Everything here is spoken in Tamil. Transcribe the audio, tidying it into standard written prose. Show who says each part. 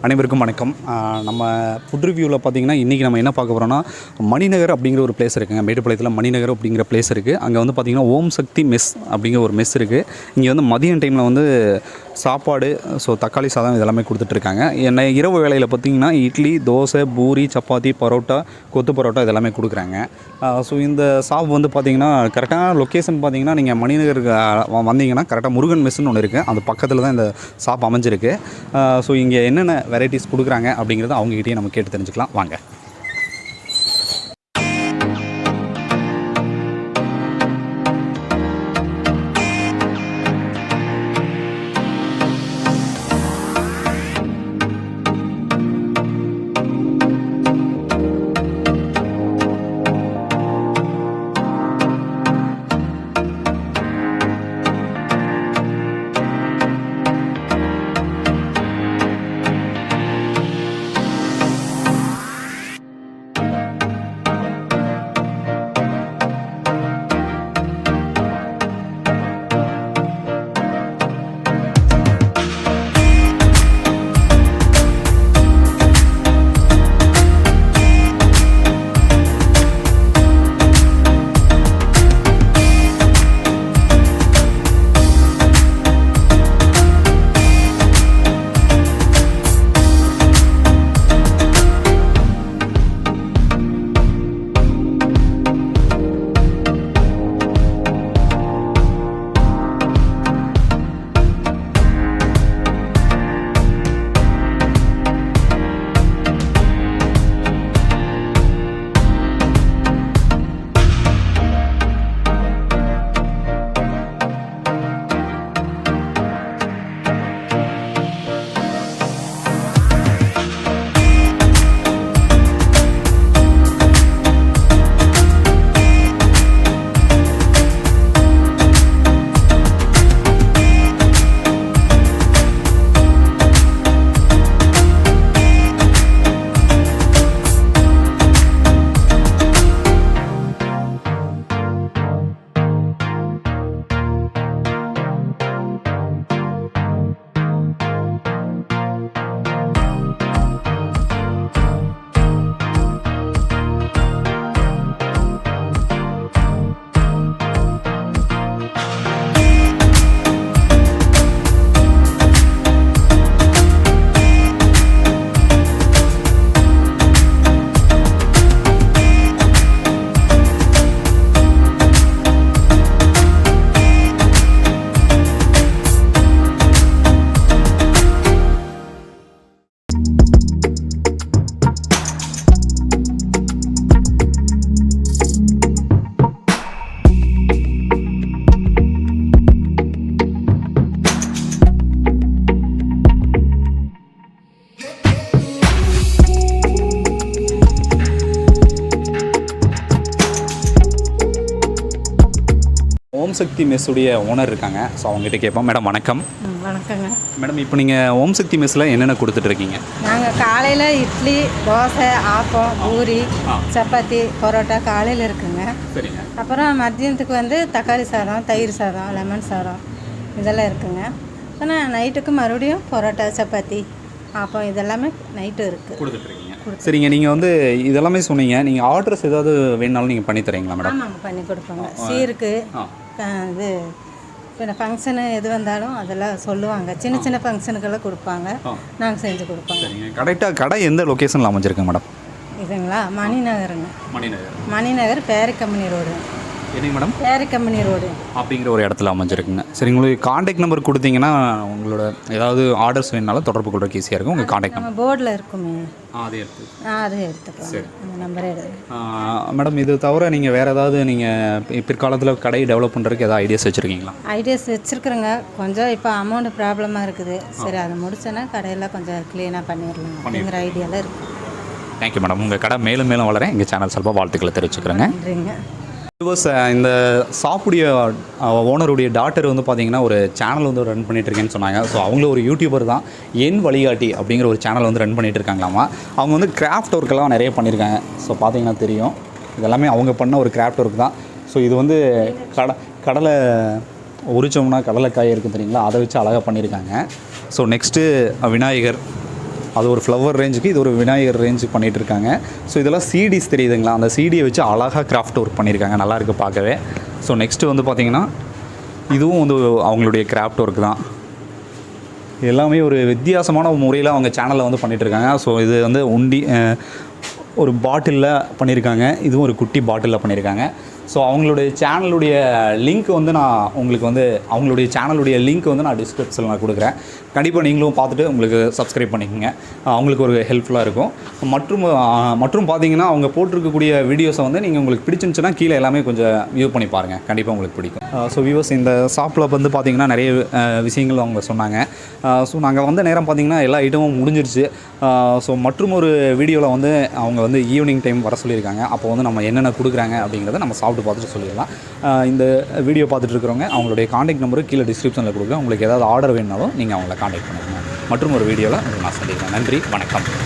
Speaker 1: அனைவருக்கும் வணக்கம். நம்ம ஃபுட் ரிவ்யூவில் பார்த்திங்கன்னா இன்றைக்கி நம்ம என்ன பார்க்க போகிறோம்னா மணிநகர் அப்படிங்கிற ஒரு பிளேஸ் இருக்குங்க. மேட்டுப்பாளையத்தில் மணிநகர் அப்படிங்கிற பிளேஸ் இருக்குது. அங்கே வந்து பார்த்திங்கன்னா ஓம் சக்தி மெஸ் அப்படிங்கிற ஒரு மெஸ் இருக்குது. இங்கே வந்து மதியம் டைமில் வந்து சாப்பாடு, தக்காளி சாதம் இதெல்லாமே கொடுத்துட்ருக்காங்க. என்ன இரவு வேளையில் பார்த்திங்கன்னா இட்லி, தோசை, பூரி, சப்பாத்தி, பரோட்டா, கொத்து பரோட்டா இதெல்லாமே கொடுக்குறாங்க. இந்த ஷாப் வந்து பார்த்திங்கன்னா கரெக்டான லொக்கேஷன் பார்த்திங்கன்னா நீங்கள் மணிநகருக்கு வந்தீங்கன்னா கரெக்டாக முருகன் மெஸ்ஸுன்னு ஒன்று இருக்குது. அந்த பக்கத்தில் தான் இந்த ஷாப் அமைஞ்சிருக்கு. இங்கே என்னென்ன வெரைட்டிஸ் கொடுக்குறாங்க அப்படிங்கிறத அவங்ககிட்டயே நம்ம கேட்டு தெரிஞ்சுக்கலாம் வாங்க. ஓம் சக்தி மெஸ்ஸுடைய ஓனர் இருக்காங்க. அவங்ககிட்ட கேட்போம். மேடம் வணக்கம்.
Speaker 2: வணக்கங்க
Speaker 1: மேடம். இப்போ நீங்கள் ஓம் சக்தி மெஸ்ஸில் என்னென்ன கொடுத்துட்ருக்கீங்க?
Speaker 2: நாங்கள் காலையில் இட்லி, தோசை, ஆப்பம், பூரி, சப்பாத்தி, பரோட்டா காலையில் இருக்குங்க.
Speaker 1: சரிங்க.
Speaker 2: அப்புறம் மதியத்துக்கு வந்து தக்காளி சாதம், தயிர் சாதம், லெமன் சாதம் இதெல்லாம் இருக்குங்க. ஆனால் நைட்டுக்கு மறுபடியும் பரோட்டா, சப்பாத்தி, ஆப்பம் இதெல்லாமே நைட்டு இருக்குது
Speaker 1: கொடுத்துட்ருக்கீங்க. சரிங்க. நீங்கள் வந்து இதெல்லாமே சொன்னீங்க. நீங்கள் ஆர்டர்ஸ் ஏதாவது வேணுனாலும் நீங்கள் பண்ணி தரீங்களா மேடம்?
Speaker 2: நாங்கள் பண்ணி கொடுப்போங்க. சீருக்கு இது இப்போ ஃபங்க்ஷனு எது வந்தாலும் அதெல்லாம் சொல்லுவாங்க. சின்ன சின்ன ஃபங்க்ஷனுக்கெல்லாம் கொடுப்பாங்க. நாங்கள் செஞ்சு கொடுப்போங்க.
Speaker 1: சரிங்க. கரெக்டாக கடை எந்த லொக்கேஷனில் அமைஞ்சிருக்குங்க மேடம்?
Speaker 2: இதுங்களா மணிநகருங்க. மணிநகர் பேரிக்கம்பெனி ரோடு.
Speaker 1: என்னங்க மேடம்?
Speaker 2: பேரிக்கம்பெனி ரோடு
Speaker 1: அப்படிங்கிற ஒரு இடத்துல அமைஞ்சிருக்குங்க. சரி, உங்களுக்கு காண்டாக்ட் நம்பர் கொடுத்தீங்கன்னா உங்களோட ஏதாவது ஆர்டர்ஸ் வேணுனாலும் தொடர்பு கொள்றதுக்கு ஈஸியாக இருக்கும். உங்கள் காண்டாக்ட் நம்பர்
Speaker 2: போர்டில் இருக்குமே,
Speaker 1: அதே எடுத்து
Speaker 2: அதே எடுத்துக்கலாம். சரி, அந்த நம்பரே எடுத்து.
Speaker 1: மேடம், இது தவிர நீங்கள் வேறு ஏதாவது நீங்கள் பிற்காலத்தில் கடை டெவலப் பண்ணுறதுக்கு ஏதாவது ஐடியாஸ் வச்சுருக்கீங்களா?
Speaker 2: ஐடியாஸ் வச்சுருக்குறேங்க. கொஞ்சம் இப்போ அமௌண்ட் ப்ராப்ளமாக இருக்குது. சரி, அதை முடிச்சோன்னா கடையெல்லாம் கொஞ்சம் க்ளீனாக பண்ணிடலாம் அப்படிங்கிற ஐடியாவில் இருக்குது.
Speaker 1: Thank you madam. உங்கள் கடை மேலும் மேலும் வளர எங்கள் சேனல் சார்பாக வாழ்த்துக்களை தெரிவிச்சுக்கிறேங்க.
Speaker 2: நன்றிங்க.
Speaker 1: இந்த ஷாப்புடைய ஓனருடைய டாட்டர் வந்து பார்த்திங்கன்னா ஒரு சேனல் வந்து ரன் பண்ணிகிட்ருக்கேன்னு சொன்னாங்க. அவங்களும் ஒரு யூடியூபர் தான். என் வழிகாட்டி அப்படிங்கிற ஒரு சேனல் வந்து ரன் பண்ணிகிட்டு இருக்காங்களாமா. அவங்க வந்து கிராஃப்ட் ஒர்க்கெல்லாம் நிறைய பண்ணியிருக்காங்க. பார்த்திங்கன்னா தெரியும், இதெல்லாமே அவங்க பண்ண ஒரு கிராஃப்ட் ஒர்க் தான். இது வந்து கடலை உரிச்சோம்னா கடலைக்காய் இருக்குது தெரியுங்களா, அதை வச்சு அழகாக பண்ணியிருக்காங்க. நெக்ஸ்ட்டு விநாயகர், அது ஒரு ஃப்ளவர் ரேஞ்சுக்கு, இது ஒரு விநாயகர் ரேஞ்சுக்கு பண்ணிகிட்டு இருக்காங்க. ஸோ இதெல்லாம் சீடிஸ் தெரியுதுங்களா, அந்த சீடியை வச்சு அழகாக கிராஃப்ட் ஒர்க் பண்ணியிருக்காங்க, நல்லாயிருக்கு பார்க்கவே. ஸோ நெக்ஸ்ட்டு வந்து பார்த்திங்கன்னா இதுவும் வந்து அவங்களுடைய கிராஃப்ட் ஒர்க் தான். எல்லாமே ஒரு வித்தியாசமான முறையில் அவங்க சேனலில் வந்து பண்ணிகிட்ருக்காங்க. ஸோ இது வந்து ஒரு பாட்டிலில் பண்ணியிருக்காங்க, இதுவும் ஒரு குட்டி பாட்டிலில் பண்ணியிருக்காங்க. ஸோ அவங்களுடைய சேனலுடைய லிங்க் வந்து நான் உங்களுக்கு வந்து அவங்களுடைய சேனலுடைய லிங்க் வந்து நான் டிஸ்கிரிப்ஷனில் நான் கொடுக்குறேன். கண்டிப்பாக நீங்களும் பார்த்துட்டு உங்களுக்கு சப்ஸ்கிரைப் பண்ணிக்கோங்க, அவங்களுக்கு ஒரு ஹெல்ப்ஃபுல்லாக இருக்கும். மற்றும் பார்த்தீங்கன்னா அவங்க போட்டிருக்கக்கூடிய வீடியோஸை வந்து நீங்கள் உங்களுக்கு பிடிச்சிருந்துச்சுன்னா கீழே எல்லாமே கொஞ்சம் வியூ பண்ணி பாருங்கள், கண்டிப்பாக உங்களுக்கு பிடிக்கும். ஸோ வியூவர்ஸ், இந்த ஷாப்பில் வந்து பார்த்திங்கன்னா நிறைய விஷயங்கள் அவங்க சொன்னாங்க. ஸோ நாங்கள் வந்த நேரம் பார்த்திங்கன்னா எல்லா ஐட்டமும் முடிஞ்சிருச்சு. ஸோ மற்றும் ஒரு வீடியோவில் வந்து அவங்க வந்து ஈவினிங் டைம் வர சொல்லியிருக்காங்க. அப்போ வந்து நம்ம என்னென்ன கொடுக்குறாங்க அப்படிங்கிறத நம்ம சாப்பிட்டு பார்த்துட்டு சொல்லிடலாம். இந்த வீடியோ பார்த்துட்டு இருக்கிறவங்க அவங்களுடைய காண்டாக்ட் நம்பரு கீழே டிஸ்கிரிப்ஷனில் கொடுக்குறேன். உங்களுக்கு ஏதாவது ஆர்டர் வேணுனாலும் நீங்கள் அவங்கள காண்டாக்ட் பண்ணுங்கள். மற்றும் ஒரு வீடியோவில் நான் சொல்லிடுறேன். நன்றி, வணக்கம்.